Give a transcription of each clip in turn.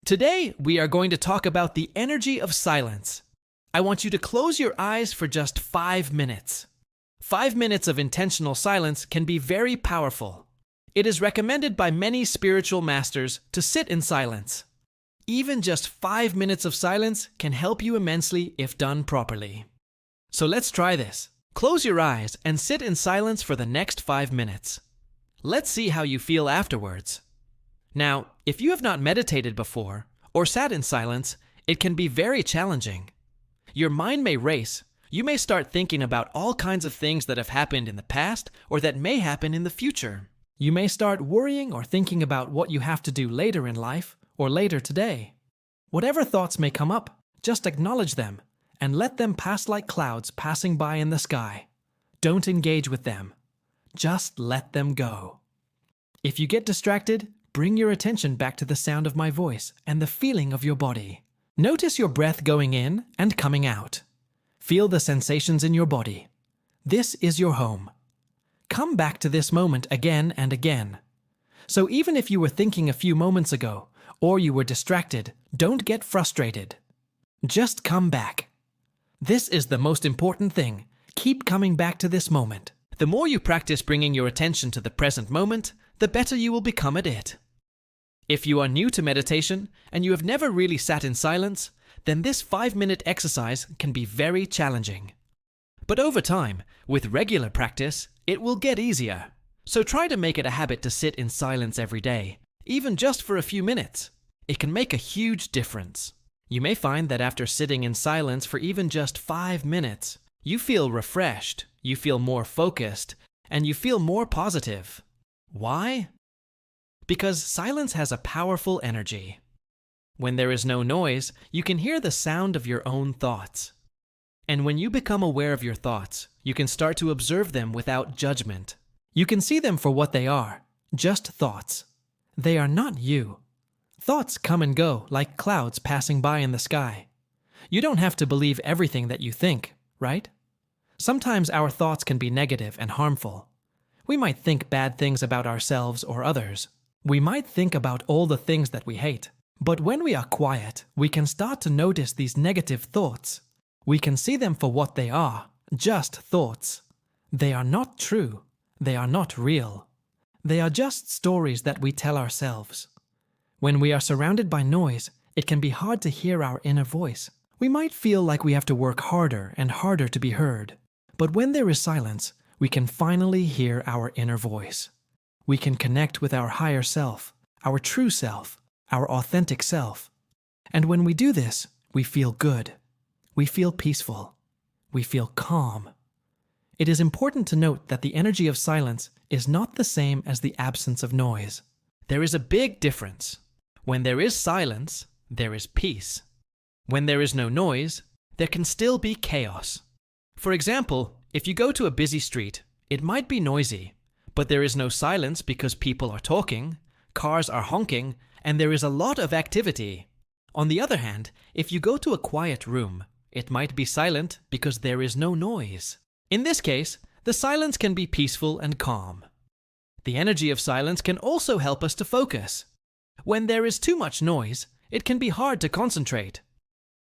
Today, we are going to talk about the energy of silence. I want you to close your eyes for just 5 minutes. 5 minutes of intentional silence can be very powerful. It is recommended by many spiritual masters to sit in silence. Even just 5 minutes of silence can help you immensely if done properly. So let's try this. Close your eyes and sit in silence for the next 5 minutes. Let's see how you feel afterwards. Now, if you have not meditated before or sat in silence, it can be very challenging. Your mind may race. You may start thinking about all kinds of things that have happened in the past or that may happen in the future. You may start worrying or thinking about what you have to do later in life or later today. Whatever thoughts may come up, just acknowledge them and let them pass like clouds passing by in the sky. Don't engage with them. Just let them go. If you get distracted, bring your attention back to the sound of my voice and the feeling of your body. Notice your breath going in and coming out. Feel the sensations in your body. This is your home. Come back to this moment again and again. So even if you were thinking a few moments ago, or you were distracted, don't get frustrated. Just come back. This is the most important thing. Keep coming back to this moment. The more you practice bringing your attention to the present moment, the better you will become at it. If you are new to meditation and you have never really sat in silence, then this 5-minute exercise can be very challenging. But over time, with regular practice, it will get easier. So try to make it a habit to sit in silence every day, even just for a few minutes. It can make a huge difference. You may find that after sitting in silence for even just 5 minutes, you feel refreshed, you feel more focused, and you feel more positive. Why? Because silence has a powerful energy. When there is no noise, you can hear the sound of your own thoughts. And when you become aware of your thoughts, you can start to observe them without judgment. You can see them for what they are, just thoughts. They are not you. Thoughts come and go like clouds passing by in the sky. You don't have to believe everything that you think, right? Sometimes our thoughts can be negative and harmful. We might think bad things about ourselves or others. We might think about all the things that we hate. But when we are quiet, we can start to notice these negative thoughts. We can see them for what they are, just thoughts. They are not true. They are not real. They are just stories that we tell ourselves. When we are surrounded by noise, it can be hard to hear our inner voice. We might feel like we have to work harder and harder to be heard. But when there is silence, we can finally hear our inner voice. We can connect with our higher self, our true self, our authentic self. And when we do this, we feel good. We feel peaceful. We feel calm. It is important to note that the energy of silence is not the same as the absence of noise. There is a big difference. When there is silence, there is peace. When there is no noise, there can still be chaos. For example, if you go to a busy street, it might be noisy, but there is no silence because people are talking, cars are honking, and there is a lot of activity. On the other hand, if you go to a quiet room, it might be silent because there is no noise. In this case, the silence can be peaceful and calm. The energy of silence can also help us to focus. When there is too much noise, it can be hard to concentrate.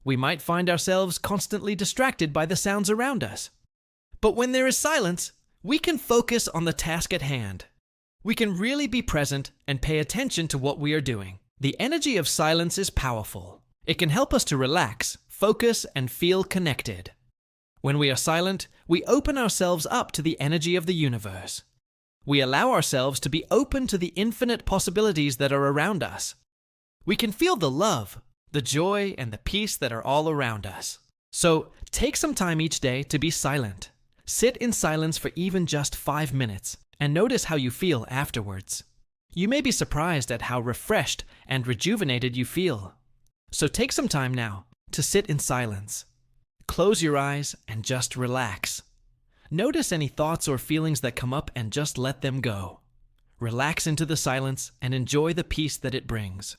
We might find ourselves constantly distracted by the sounds around us. But when there is silence, we can focus on the task at hand. We can really be present and pay attention to what we are doing. The energy of silence is powerful. It can help us to relax, focus, and feel connected. When we are silent, we open ourselves up to the energy of the universe. We allow ourselves to be open to the infinite possibilities that are around us. We can feel the love, the joy, and the peace that are all around us. So, take some time each day to be silent. Sit in silence for even just 5 minutes and notice how you feel afterwards. You may be surprised at how refreshed and rejuvenated you feel. So take some time now to sit in silence. Close your eyes and just relax. Notice any thoughts or feelings that come up and just let them go. Relax into the silence and enjoy the peace that it brings.